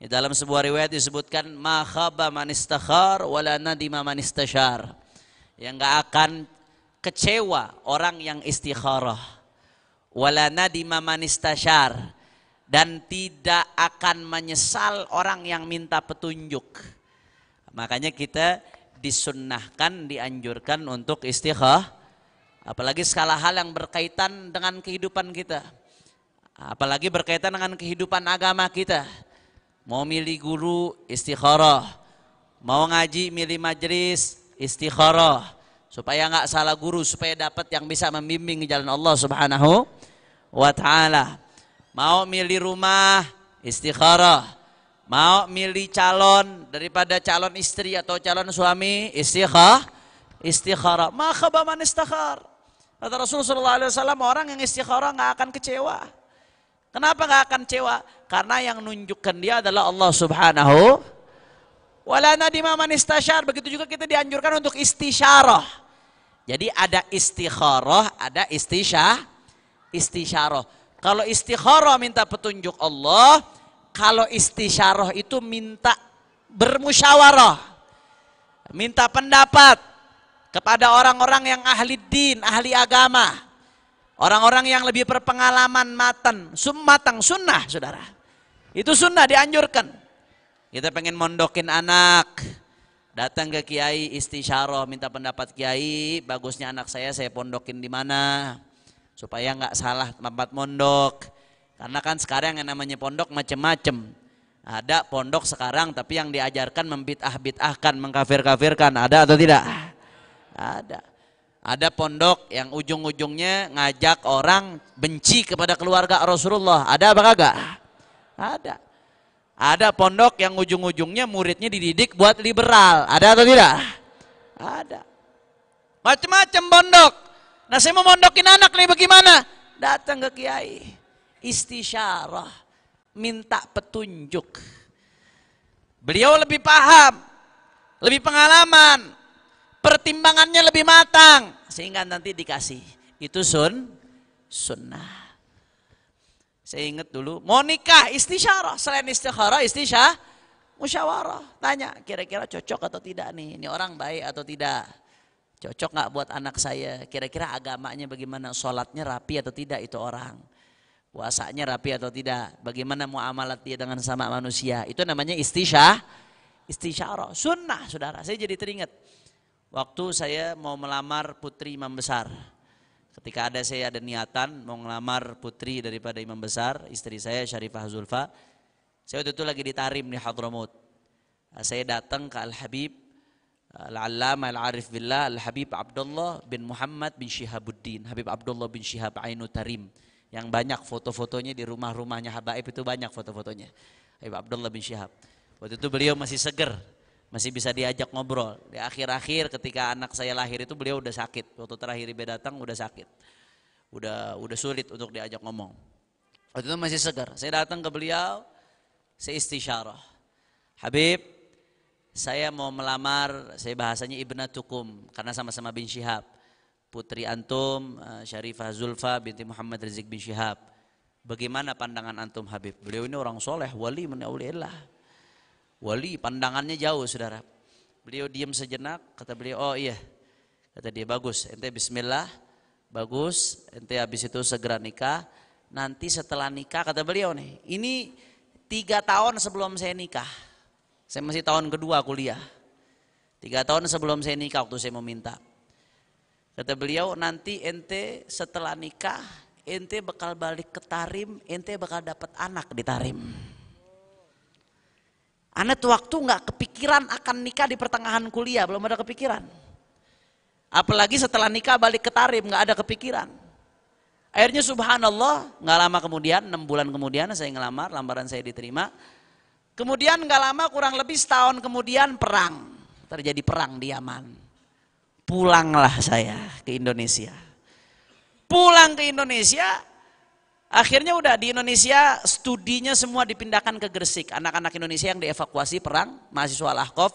Di dalam sebuah riwayat disebutkan ma khaba man istakhar wala nadima man istashar. Yang enggak akan kecewa orang yang istikharah. Wala nadima man istashar, dan tidak akan menyesal orang yang minta petunjuk. Makanya kita disunnahkan, dianjurkan untuk istikharah, apalagi segala hal yang berkaitan dengan kehidupan kita, apalagi berkaitan dengan kehidupan agama kita. Mau milih guru, istikharah. Mau ngaji, milih majelis, istikharah. Supaya nggak salah guru, supaya dapat yang bisa membimbing jalan Allah Subhanahu wa ta'ala. Mau milih rumah, istikharah. Mau milih calon daripada calon istri atau calon suami, istikharah. Ma khaba man istakhar. Kata Rasulullah SAW, orang yang istikharah nggak akan kecewa. Kenapa nggak akan kecewa? Karena yang nunjukkan dia adalah Allah Subhanahu. Wala nadima man istashar. Begitu juga kita dianjurkan untuk istisyarah. Jadi ada istikharah, ada istisyarah. Kalau istikharah minta petunjuk Allah, kalau istisyarah itu minta bermusyawarah, minta pendapat kepada orang-orang yang ahli din, ahli agama. Orang-orang yang lebih berpengalaman matang sunnah, saudara. Itu sunnah, dianjurkan. Kita pengen mondokin anak, datang ke kiai, istisyarah, minta pendapat kiai, bagusnya anak saya pondokin di mana, supaya nggak salah tempat mondok. Karena kan sekarang yang namanya pondok macem-macem. Ada pondok sekarang tapi yang diajarkan membid'ah-bid'ahkan, mengkafir-kafirkan, ada atau tidak? Ada. Ada pondok yang ujung-ujungnya ngajak orang benci kepada keluarga Rasulullah. Ada apa kagak? Ada. Ada pondok yang ujung-ujungnya muridnya dididik buat liberal. Ada atau tidak? Ada. Macam-macam pondok. Nah, saya mau mondokin anak nih, bagaimana? Datang ke kiai, istisyarah, minta petunjuk. Beliau lebih paham, lebih pengalaman, pertimbangannya lebih matang, sehingga nanti dikasih. Itu sunnah. Saya ingat dulu mau nikah, istisyarah. Selain istikharah, musyawarah. Tanya kira-kira cocok atau tidak nih, ini orang baik atau tidak, cocok nggak buat anak saya, kira-kira agamanya bagaimana, sholatnya rapi atau tidak itu orang, puasanya rapi atau tidak, bagaimana muamalat dia dengan sama manusia. Itu namanya istisyarah. Sunnah, saudara. Saya jadi teringat waktu saya mau melamar putri imam besar. Ketika saya ada niatan mau melamar putri daripada imam besar, istri saya Syarifah Zulfa. Saya waktu itu lagi di Tarim di Hadramaut. Saya datang ke Al-Habib Al-Allamah Al-Arif Billah Al-Habib Abdullah bin Muhammad bin Syihabuddin, Habib Abdullah bin Syihab Ainu Tarim, yang banyak foto-fotonya di rumah-rumahnya habaib, itu banyak foto-fotonya Habib Abdullah bin Syihab. Waktu itu beliau masih seger, masih bisa diajak ngobrol. Di akhir-akhir ketika anak saya lahir itu beliau udah sakit. Waktu terakhir ibu datang udah sakit. Udah sulit untuk diajak ngomong. Waktu itu masih segar. Saya datang ke beliau, saya istisyarah. Habib, saya mau melamar, saya bahasanya ibnatukum karena sama-sama bin Syihab. Putri antum Syarifah Zulfa binti Muhammad Rizik bin Syihab. Bagaimana pandangan antum Habib? Beliau ini orang soleh, wali min auliillah. Wali, pandangannya jauh, saudara. Beliau diam sejenak, kata beliau, oh iya. Kata dia, bagus, ente bismillah, bagus, ente habis itu segera nikah. Nanti setelah nikah, kata beliau nih, ini 3 tahun sebelum saya nikah. Saya masih tahun kedua kuliah. 3 tahun sebelum saya nikah waktu saya mau minta. Kata beliau, nanti ente setelah nikah, ente bakal balik ke Tarim, ente bakal dapat anak di Tarim. Ana tuh waktu nggak kepikiran akan nikah di pertengahan kuliah, belum ada kepikiran. Apalagi setelah nikah balik ke Tarim, nggak ada kepikiran. Akhirnya subhanallah, nggak lama kemudian, 6 bulan kemudian saya ngelamar, lamaran saya diterima. Kemudian nggak lama, kurang lebih setahun kemudian perang, terjadi perang di Yaman. Pulanglah saya ke Indonesia. Pulang ke Indonesia, akhirnya udah di Indonesia studinya semua dipindahkan ke Gresik. Anak-anak Indonesia yang dievakuasi perang, mahasiswa Al-Ahqaf.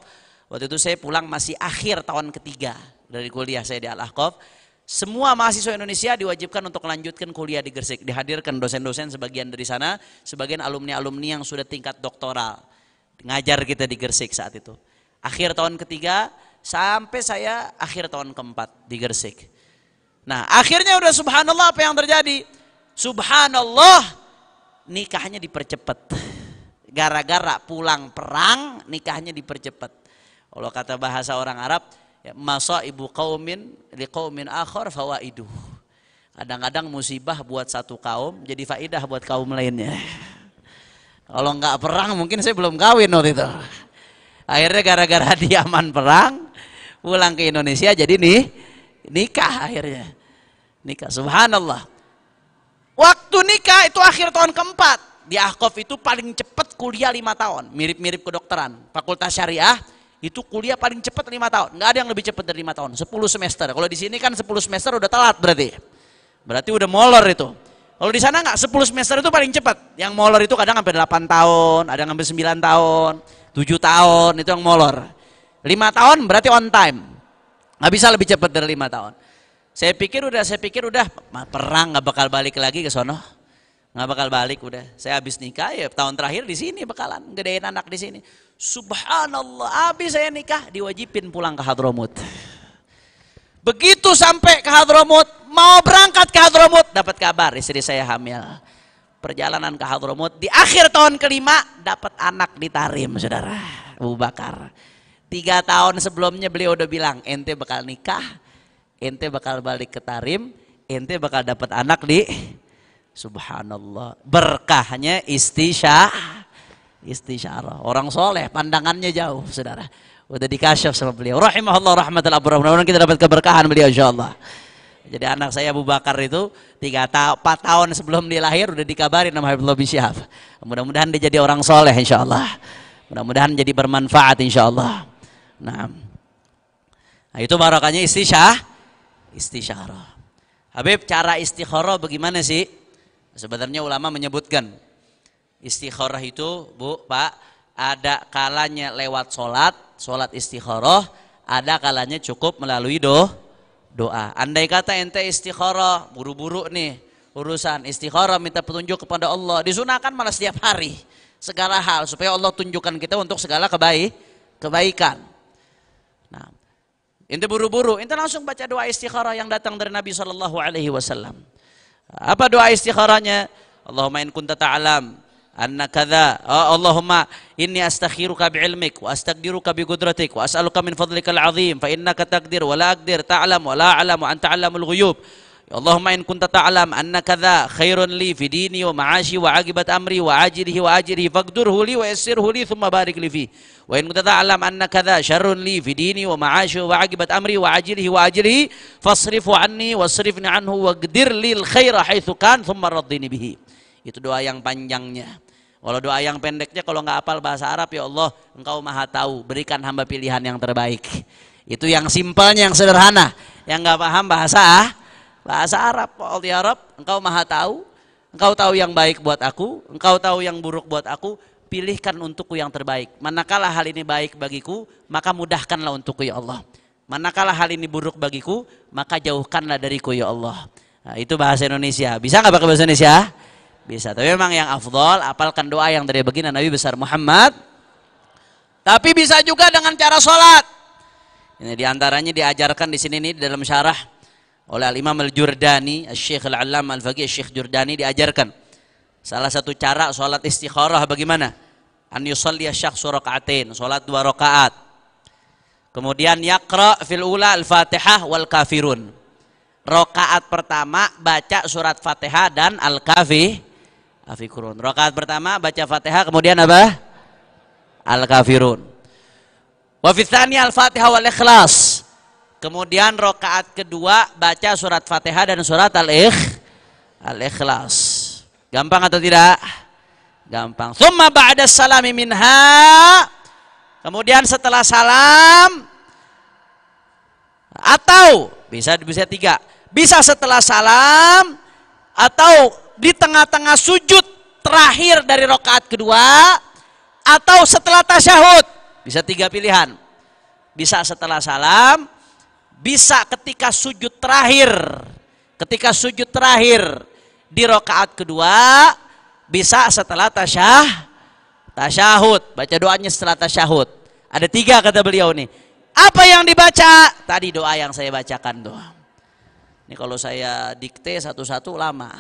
Waktu itu saya pulang masih akhir tahun ketiga dari kuliah saya di Al-Ahqaf. Semua mahasiswa Indonesia diwajibkan untuk melanjutkan kuliah di Gresik. Dihadirkan dosen-dosen sebagian dari sana, sebagian alumni-alumni yang sudah tingkat doktoral. ngajar kita di Gresik saat itu. Akhir tahun ketiga sampai saya akhir tahun keempat di Gresik. Nah akhirnya udah subhanallah apa yang terjadi? Subhanallah nikahnya dipercepat. Gara-gara pulang perang nikahnya dipercepat. Kalau kata bahasa orang Arab, masaibu qaumin liqaumin akhar fawaidu. Kadang-kadang musibah buat satu kaum jadi faidah buat kaum lainnya. Kalau nggak perang mungkin saya belum kawin waktu itu. Akhirnya gara-gara dia aman perang, pulang ke Indonesia jadi nikah akhirnya. Nikah, subhanallah. Waktu nikah itu akhir tahun keempat. Di Ahqaf itu paling cepat kuliah 5 tahun. Mirip-mirip kedokteran. Fakultas Syariah itu kuliah paling cepat 5 tahun. Nggak ada yang lebih cepat dari 5 tahun. 10 semester. Kalau di sini kan 10 semester udah telat berarti. Berarti udah molor itu. Kalau di sana nggak, 10 semester itu paling cepat. Yang molor itu kadang sampai 8 tahun, ada yang sampai 9 tahun, 7 tahun, itu yang molor. 5 tahun berarti on time. Nggak bisa lebih cepat dari 5 tahun. Saya pikir udah perang nggak bakal balik lagi ke sono. Nggak bakal balik udah. Saya habis nikah ya tahun terakhir di sini bakalan gedein anak di sini. Subhanallah, habis saya nikah diwajibin pulang ke Hadramut. Begitu sampai ke Hadramut, mau berangkat ke Hadramut, dapat kabar istri saya hamil. Perjalanan ke Hadramut, di akhir tahun kelima dapat anak di Tarim, saudara. Abu Bakar. 3 tahun sebelumnya beliau udah bilang, ente bakal nikah, ente bakal balik ke Tarim, ente bakal dapat anak di, subhanallah. Berkahnya istisyarah. Orang soleh, pandangannya jauh, saudara. Udah dikasyaf sama beliau. Rahimahullah rahmatul abraham. Mudah-mudahan kita dapat keberkahan beliau insyaallah. Jadi anak saya Abu Bakar itu 4 tahun sebelum dia lahir udah dikabarin sama Habibullah bin Syihab. Mudah-mudahan dia jadi orang soleh insyaallah. Mudah-mudahan jadi bermanfaat insyaallah. Nah itu barakahnya istisyarah. Habib, cara istikharah bagaimana sih? Sebenarnya ulama menyebutkan istikharah itu, Bu, Pak, ada kalanya lewat sholat istikharah, ada kalanya cukup melalui doa. Andai kata ente istikharah, buru-buru nih urusan istikharah, minta petunjuk kepada Allah, disunahkan malah setiap hari segala hal supaya Allah tunjukkan kita untuk segala kebaikan. Nah, ente buru-buru, ente langsung baca doa istikharah yang datang dari Nabi SAW. Apa doa istikharahnya? Allahumma in kunta ta'lam anna kadza, Allahumma inni astakhiruka bi'ilmik wa astaqdiruka bi qudratik wa as'aluka min fadlikal azim fa innaka taqdir wa la aqdir, ta'lam wa la a'lam wa anta 'allamul ghuyub. Allahumma in kunta ta'lam anna kadza khairun li fi dini wa ma'ashi wa 'aqibat amri wa ajilihi faqdurhu li wa yassirhu li thumma barik li fi. Wa in kunta ta'lam anna kadza syarrun li fi dini wa ma'ashi wa 'aqibat amri wa ajilihi fasrifhu anni wasrifni anhu waqdir lil khaira haitsu kan thumma raddini bihi. Itu doa yang panjangnya. Kalau doa yang pendeknya, kalau nggak hafal bahasa Arab, ya Allah, Engkau maha tahu, berikan hamba pilihan yang terbaik. Itu yang simpelnya, yang sederhana. Yang nggak paham bahasa Arab, ya Rabb, Engkau maha tahu, Engkau tahu yang baik buat aku, Engkau tahu yang buruk buat aku, pilihkan untukku yang terbaik. Manakala hal ini baik bagiku, maka mudahkanlah untukku ya Allah. Manakala hal ini buruk bagiku, maka jauhkanlah dariku ya Allah. Nah, itu bahasa Indonesia. Bisa nggak pakai bahasa Indonesia? Bisa, tapi memang yang afdol apalkan doa yang dari baginda Nabi besar Muhammad. Tapi bisa juga dengan cara sholat. Ini diantaranya diajarkan di sini nih dalam syarah oleh Al-Imam Al-Jurdani, Al-Syekh Al-Allam Al-Faqih Syekh Jurdani diajarkan. Salah satu cara sholat istikharah bagaimana? An yusalli asy-syakhsu raka'atain, sholat 2 rakaat. Kemudian yaqra fil ula Al-Fatihah wal Kafirun. Rakaat pertama baca surat Fatihah dan Al-Kafirun. Rakaat pertama baca Fatihah, kemudian apa? Al-Kafirun. Wa fi tsani Al-Fatihah wal Ikhlas. Kemudian rakaat kedua baca surat Fatihah dan surat Al-Ikhlas. Gampang atau tidak? Gampang. Tsumma ba'da salami minha. Kemudian setelah salam, atau bisa 3. Bisa setelah salam atau di tengah-tengah sujud terakhir dari rakaat kedua, atau setelah tasyahud. Bisa 3 pilihan. Bisa setelah salam, bisa ketika sujud terakhir. Ketika sujud terakhir di rakaat kedua, bisa setelah tasyahud, baca doanya setelah tasyahud. Ada 3 kata beliau nih. Apa yang dibaca? Tadi doa yang saya bacakan tuh. Ini kalau saya dikte satu-satu lama.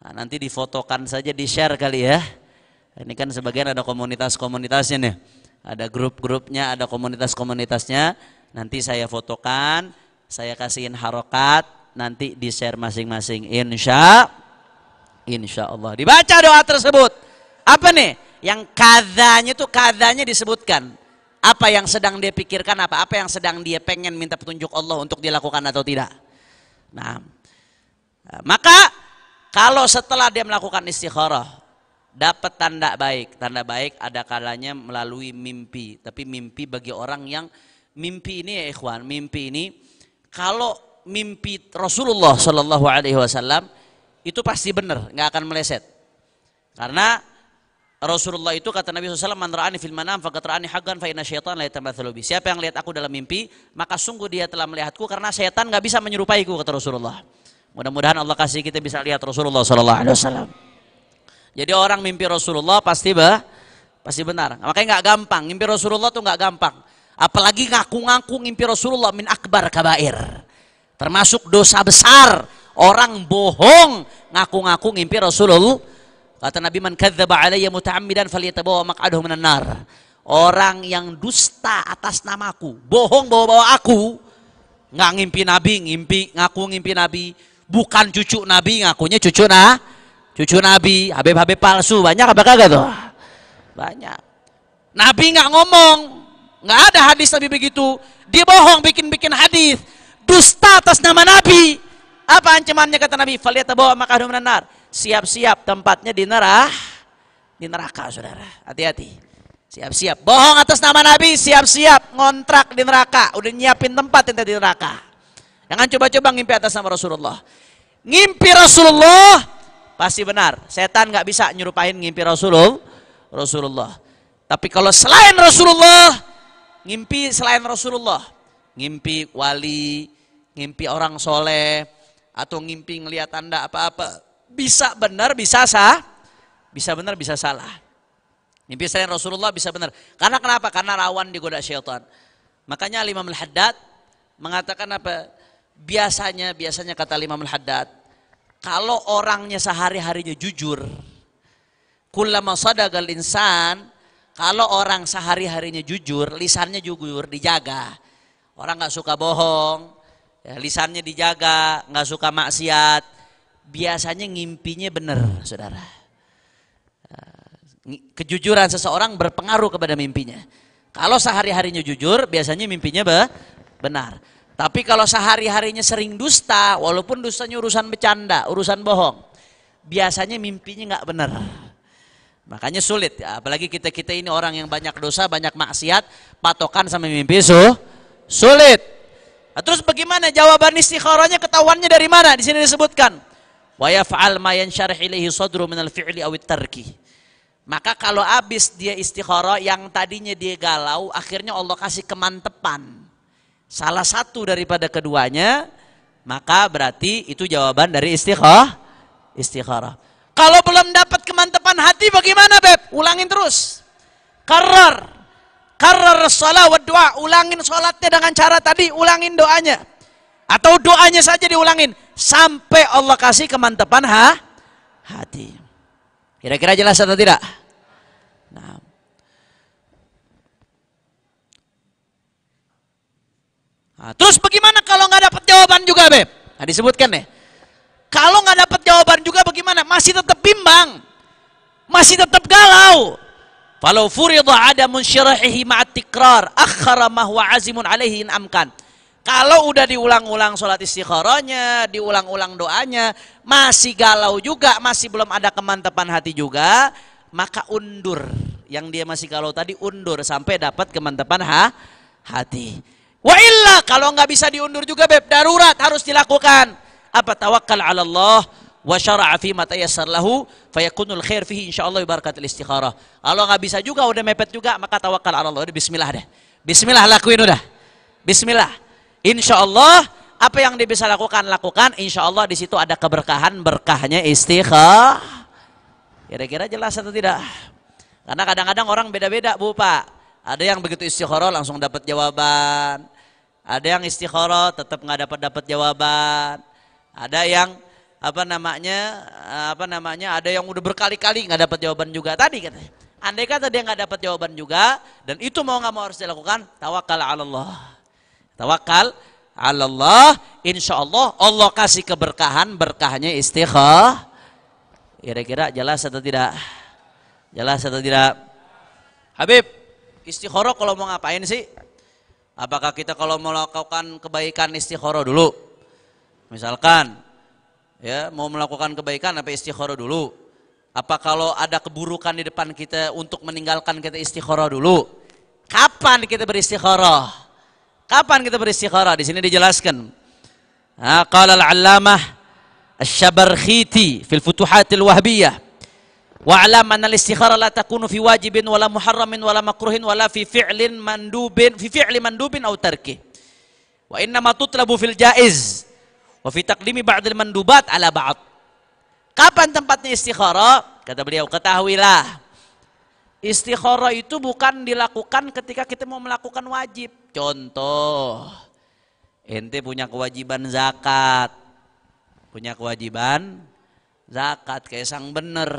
Nah, nanti difotokan saja, di-share kali ya. Ini kan sebagian ada komunitas-komunitasnya nih. Ada grup-grupnya, ada komunitas-komunitasnya. Nanti saya fotokan, saya kasihin harokat, nanti di-share masing-masing. Insya Allah. Dibaca doa tersebut. Apa nih? Yang kadanya disebutkan. Apa yang sedang dia pikirkan, apa yang sedang dia pengen minta petunjuk Allah untuk dilakukan atau tidak. Nah, maka kalau setelah dia melakukan istikharah, dapat tanda baik. Tanda baik ada kalanya melalui mimpi. Tapi mimpi bagi orang yang mimpi ini ya ikhwan, mimpi ini kalau mimpi Rasulullah Shallallahu Alaihi Wasallam itu pasti benar, nggak akan meleset. Karena Rasulullah itu kata Nabi SAW, man ra'ani fil manam faqad ra'ani haqqan fa inna syaitan la yatamatsalu bi. Siapa yang lihat aku dalam mimpi, maka sungguh dia telah melihatku karena setan nggak bisa menyerupaiku, kata Rasulullah. Mudah-mudahan Allah kasih kita bisa lihat Rasulullah SAW. Jadi orang mimpi Rasulullah pasti benar. Makanya nggak gampang, mimpi Rasulullah tuh nggak gampang. Apalagi ngaku-ngaku mimpi Rasulullah min akbar kabair. Termasuk dosa besar. Orang bohong ngaku-ngaku mimpi Rasulullah. Kata Nabi, man kadzdzaba alayya muta'ammidan falyatabawa maq'adahu minan nar. Orang yang dusta atas namaku, bohong bawa-bawa aku, nggak ngimpi Nabi, ngaku ngimpi Nabi, bukan cucu Nabi, ngakunya cucu Nabi, Habib palsu, banyak apa kagak tuh? Banyak. Nabi nggak ngomong, nggak ada hadis Nabi begitu, dia bohong bikin hadis, dusta atas nama Nabi. Apa ancamannya kata Nabi? Falyatabawa maq'adahu minan nar. Siap-siap tempatnya di neraka, saudara. Hati-hati. Siap-siap. Bohong atas nama Nabi, siap-siap ngontrak di neraka. Udah nyiapin tempat di neraka. Jangan coba-coba ngimpi atas nama Rasulullah. Ngimpi Rasulullah pasti benar. Setan nggak bisa nyerupain ngimpi Rasulullah. Tapi kalau selain Rasulullah, ngimpi selain Rasulullah, ngimpi wali, ngimpi orang soleh, atau ngimpi ngelihat tanda apa-apa, bisa benar, bisa benar, bisa salah. Mimpi selain Rasulullah bisa benar. Karena kenapa? Karena rawan digoda syaitan. Makanya Imam Al-Haddad mengatakan apa? Biasanya kata Imam Al-Haddad, kalau orangnya sehari-harinya jujur, kullama sadaqal insan, kalau orang sehari-harinya jujur, lisannya jujur, dijaga. Orang nggak suka bohong, ya, lisannya dijaga, nggak suka maksiat. Biasanya ngimpinya benar, saudara. Kejujuran seseorang berpengaruh kepada mimpinya. Kalau sehari-harinya jujur, biasanya mimpinya benar. Tapi kalau sehari-harinya sering dusta, walaupun dustanya urusan bercanda, urusan bohong, biasanya mimpinya nggak benar. Makanya sulit, ya. Apalagi kita ini orang yang banyak dosa, banyak maksiat, patokan sama mimpi sulit. Nah, terus bagaimana jawaban istikharahnya, ketahuannya dari mana? Di sini disebutkan, wa yaf'al ma yansyarih ilaihi sadru minal fi'li awit tarki. Maka kalau habis dia istikharah, yang tadinya dia galau, akhirnya Allah kasih kemantepan. Salah satu daripada keduanya, maka berarti itu jawaban dari istikharah. Kalau belum dapat kemantepan hati bagaimana, Beb? Ulangin terus. Karar shalah wa doa, ulangin sholatnya dengan cara tadi, ulangin doanya. Atau doanya saja diulangin sampai Allah kasih kemantapan hati. Kira-kira jelas atau tidak? Nah, terus bagaimana kalau nggak dapat jawaban juga, Beb? Nah, disebutkan deh. Kalau nggak dapat jawaban juga bagaimana? Masih tetap bimbang, masih tetap galau. Falau furida adamun syirahihi ma'at tikrar akhara ma huwa azimun alaihi in amkan. Kalau udah diulang-ulang sholat istikharahnya, diulang-ulang doanya, masih galau juga, masih belum ada kemantapan hati juga, maka undur. Yang dia masih galau tadi undur sampai dapat kemantapan hati. Wa illa, kalau nggak bisa diundur juga, Beb, darurat harus dilakukan. Apa? Tawakkal 'ala Allah wa syara'a fi ma tayassar lahu fayakunul khair fihi insyaallah barakatul istikharah. Kalau nggak bisa juga, udah mepet juga, maka tawakkal 'ala Allah. Udah bismillah deh. Bismillah, lakuin udah. Bismillah. Insya Allah apa yang dia bisa lakukan. Insya Allah di situ ada keberkahan, berkahnya istikharah. Kira-kira jelas atau tidak? Karena kadang-kadang orang beda-beda Bu Pak. Ada yang begitu istikharah langsung dapat jawaban. Ada yang istikharah tetap nggak dapat jawaban. Ada yang apa namanya ada yang udah berkali-kali nggak dapat jawaban juga tadi katanya. Andai kata dia nggak dapat jawaban juga dan itu mau nggak mau harus dilakukan, tawakal ala Allah. Tawakal ala Allah, insya Allah Allah kasih keberkahan, berkahnya istikharah. Kira-kira jelas atau tidak? Jelas atau tidak? Habib, istikharah kalau mau ngapain sih? Apakah kita kalau mau melakukan kebaikan istikharah dulu? Misalkan ya mau melakukan kebaikan apa istikharah dulu? Apa kalau ada keburukan di depan kita untuk meninggalkan kita istikharah dulu? Kapan kita beristikharah? Kapan kita beristikharah? Di sini dijelaskan. Qala al-'allamah asy-Syabarkhiti fil Futuhatil Wahbiyah. Wa'lam anna al-istikharah la takunu fi wajibin wala muharramin wala makruhin wala fi fi'li mandubin aw tarkih. Wa inna ma tutlabu fil jaiz wa fi taqdimi ba'dil mandubat ala ba'd. Kapan tempatnya istikharah? Kata beliau, ketahuilah istikharah itu bukan dilakukan ketika kita mau melakukan wajib. Contoh, ente punya kewajiban zakat, kayak sang bener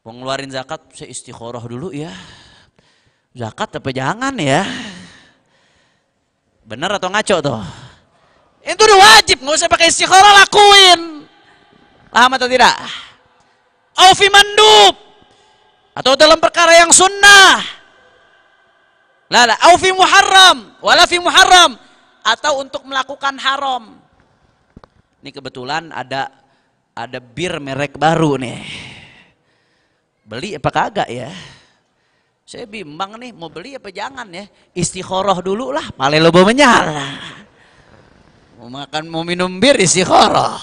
mau ngeluarin zakat, saya istikharah dulu ya, zakat apa jangan ya, bener atau ngaco tuh? Itu udah wajib, nggak usah pakai istikharah, lakuin. Paham atau tidak? Aufi mandub, atau dalam perkara yang sunnah. La aufi muharram, wala fi muharram, atau untuk melakukan haram. Ini kebetulan ada bir merek baru nih. Beli apa kagak ya? Saya bimbang nih, mau beli apa jangan ya? Istikharah dulu lah, pale lobo menyala. Mau minum bir istikharah.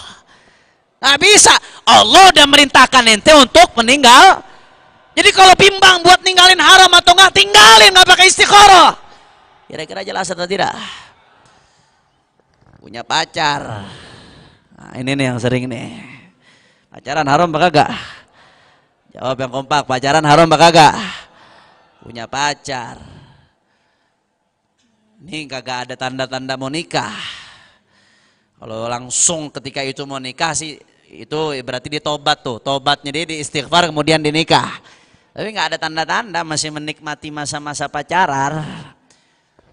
Nggak bisa, Allah udah merintahkan ente untuk meninggal. Jadi kalau bimbang buat ninggalin haram atau nggak, tinggalin, nggak pakai istikharah. Kira-kira jelas atau tidak? Punya pacar, nah ini nih yang sering nih, pacaran haram apa kagak? Jawab yang kompak, pacaran haram apa kagak? Punya pacar, ini kagak ada tanda-tanda mau nikah. Kalau langsung ketika itu mau nikah sih, itu berarti dia tobat tuh. Tobatnya dia di istighfar kemudian dinikah. Tapi nggak ada tanda-tanda, masih menikmati masa-masa pacaran.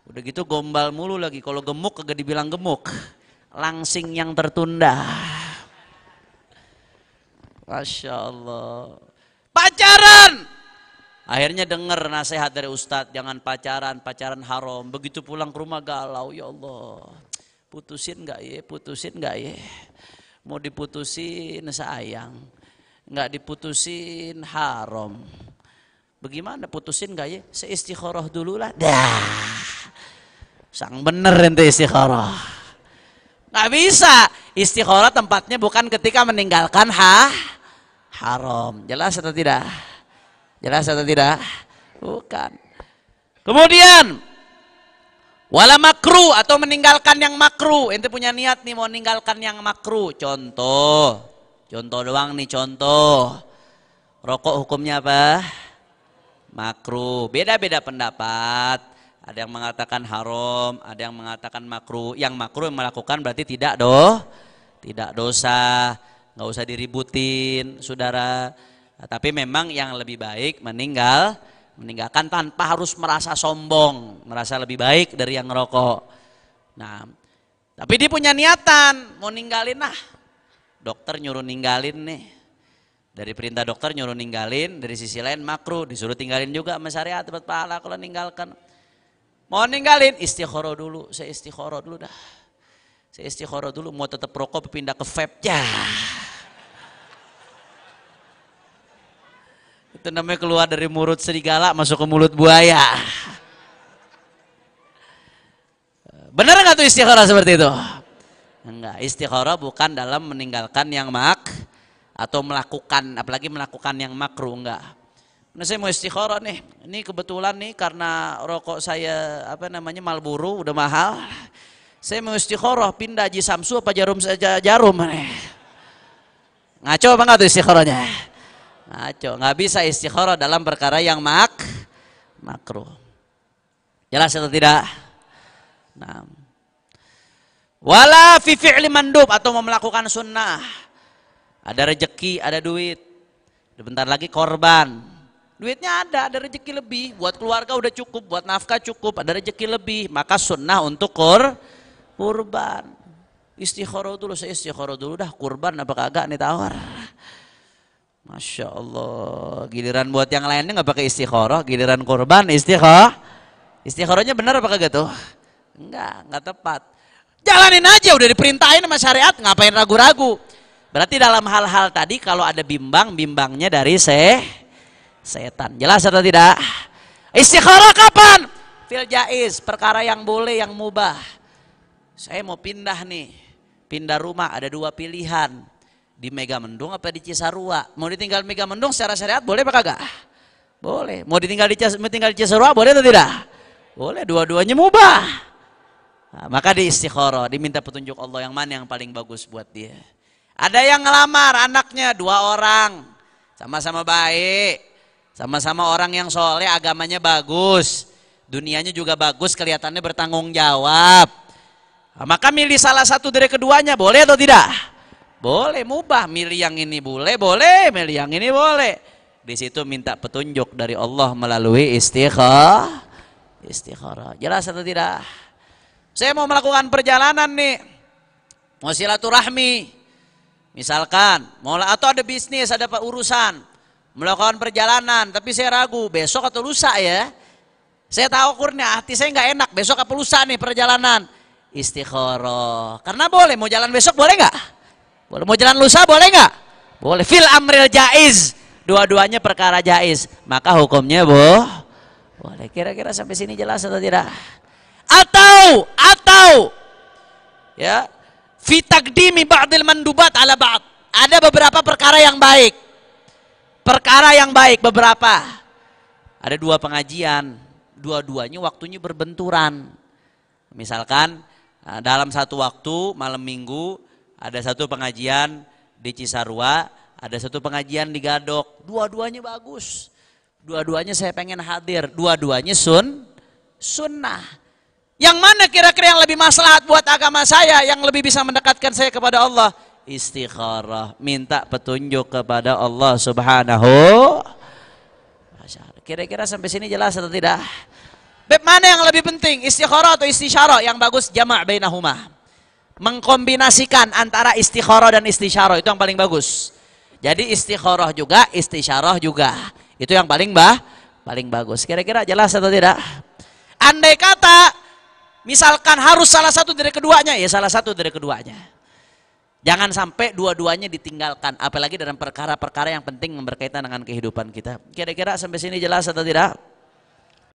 Udah gitu gombal mulu lagi. Kalau gemuk kagak dibilang gemuk. Langsing yang tertunda. Masya Allah. Pacaran! Akhirnya dengar nasihat dari Ustadz, jangan pacaran, pacaran haram. Begitu pulang ke rumah galau, ya Allah. Putusin nggak ya, mau diputusin sayang, nggak diputusin haram, bagaimana putusin nggak ya, saya istikharah dulu lah, dah, sang bener ente istikharah, nggak bisa, istikharah tempatnya bukan ketika meninggalkan haram, jelas atau tidak, bukan. Kemudian wala makruh, atau meninggalkan yang makruh. Ente punya niat nih mau meninggalkan yang makruh. Contoh doang nih, contoh. Rokok hukumnya apa? Makruh. Beda-beda pendapat. Ada yang mengatakan haram, ada yang mengatakan makruh. Yang makruh yang melakukan berarti tidak dosa. Nggak usah diributin, saudara. Nah, tapi memang yang lebih baik meninggalkan tanpa harus merasa sombong, merasa lebih baik dari yang ngerokok. Nah, tapi dia punya niatan mau ninggalin, dokter nyuruh ninggalin nih. Dari perintah dokter nyuruh ninggalin, dari sisi lain makruh, disuruh tinggalin juga sama syariat, dapat pahala kalau ninggalkan. Mau ninggalin, istikharah dulu, saya istikharah dulu, mau tetap rokok pindah ke vape ya. Itu namanya keluar dari mulut serigala masuk ke mulut buaya. Benar nggak tuh istikharah seperti itu? Enggak, istikharah bukan dalam meninggalkan yang atau melakukan, apalagi melakukan yang makruh, enggak. Nah, saya mau istikharah nih. Ini kebetulan nih karena rokok saya Marlboro udah mahal. Saya mau istikharah pindah Haji Samsu apa jarum nih. Ngaco apa enggak tuh istikharahnya? Ngaco, nggak bisa istikharah dalam perkara yang makruh. Jelas atau tidak? Nah. Wala fi fi'li mandub, atau mau melakukan sunnah. Ada rejeki, ada duit. Bentar lagi korban. Duitnya ada rejeki lebih. Buat keluarga udah cukup, buat nafkah cukup, ada rejeki lebih. Maka sunnah untuk kurban. Istikharah dulu, saya istikharah dulu dah, kurban apa kagak nih tawar. Masya Allah, giliran buat yang lainnya nggak pakai istikharah, giliran kurban istikharahnya benar apa kagak tuh? Enggak tepat. Jalanin aja, udah diperintahin sama syariat, ngapain ragu-ragu? Berarti dalam hal-hal tadi kalau ada bimbangnya dari setan. Jelas atau tidak? Istikharah kapan? Fil jaiz, perkara yang boleh, yang mubah. Saya mau pindah nih, pindah rumah, ada dua pilihan. Di Megamendung apa di Cisarua? Mau ditinggal Megamendung secara syariat boleh apa kagak? Boleh. Mau ditinggal di Cisarua boleh atau tidak? Boleh, dua-duanya mubah. Nah, maka di istikharah, diminta petunjuk Allah yang mana yang paling bagus buat dia. Ada yang ngelamar anaknya 2 orang, sama-sama baik, sama-sama orang yang soleh, agamanya bagus, dunianya juga bagus, kelihatannya bertanggung jawab. Nah, maka milih salah satu dari keduanya, boleh atau tidak? Boleh, mubah. Milih yang ini boleh, milih yang ini boleh. Di situ minta petunjuk dari Allah melalui istikharah. Jelas atau tidak? Saya mau melakukan perjalanan nih, mau silaturahmi, misalkan, atau ada bisnis, ada urusan, melakukan perjalanan, tapi saya ragu besok atau lusa ya. Saya tahu kurnya hati saya nggak enak, besok apa lusa nih perjalanan. Istikharah, karena boleh. Mau jalan besok boleh nggak? Boleh. Mau jalan lusa boleh nggak? Boleh. Fil amril jaiz, dua-duanya perkara jaiz, maka hukumnya boleh. Kira-kira sampai sini jelas atau tidak? Atau ya, fi taqdimi ba'dil mandubat ala ba'd. Ada beberapa perkara yang baik. Beberapa. Ada 2 pengajian, dua-duanya waktunya berbenturan. Misalkan dalam satu waktu malam minggu ada satu pengajian di Cisarua, ada satu pengajian di Gadok. Dua-duanya bagus. Dua-duanya saya pengen hadir. Dua-duanya sunnah. Yang mana kira-kira yang lebih maslahat buat agama saya, yang lebih bisa mendekatkan saya kepada Allah? Istikharah, minta petunjuk kepada Allah Subhanahu. Kira-kira sampai sini jelas atau tidak? Beb mana yang lebih penting, istikharah atau istisyarah? Yang bagus jama' bainahuma. Mengkombinasikan antara istikharah dan istisyarah, itu yang paling bagus. Jadi istikharah juga, istisyarah juga. Itu yang paling bagus. Kira-kira jelas atau tidak? Andai kata misalkan harus salah satu dari keduanya, ya salah satu dari keduanya. Jangan sampai dua-duanya ditinggalkan, apalagi dalam perkara-perkara yang penting berkaitan dengan kehidupan kita. Kira-kira sampai sini jelas atau tidak?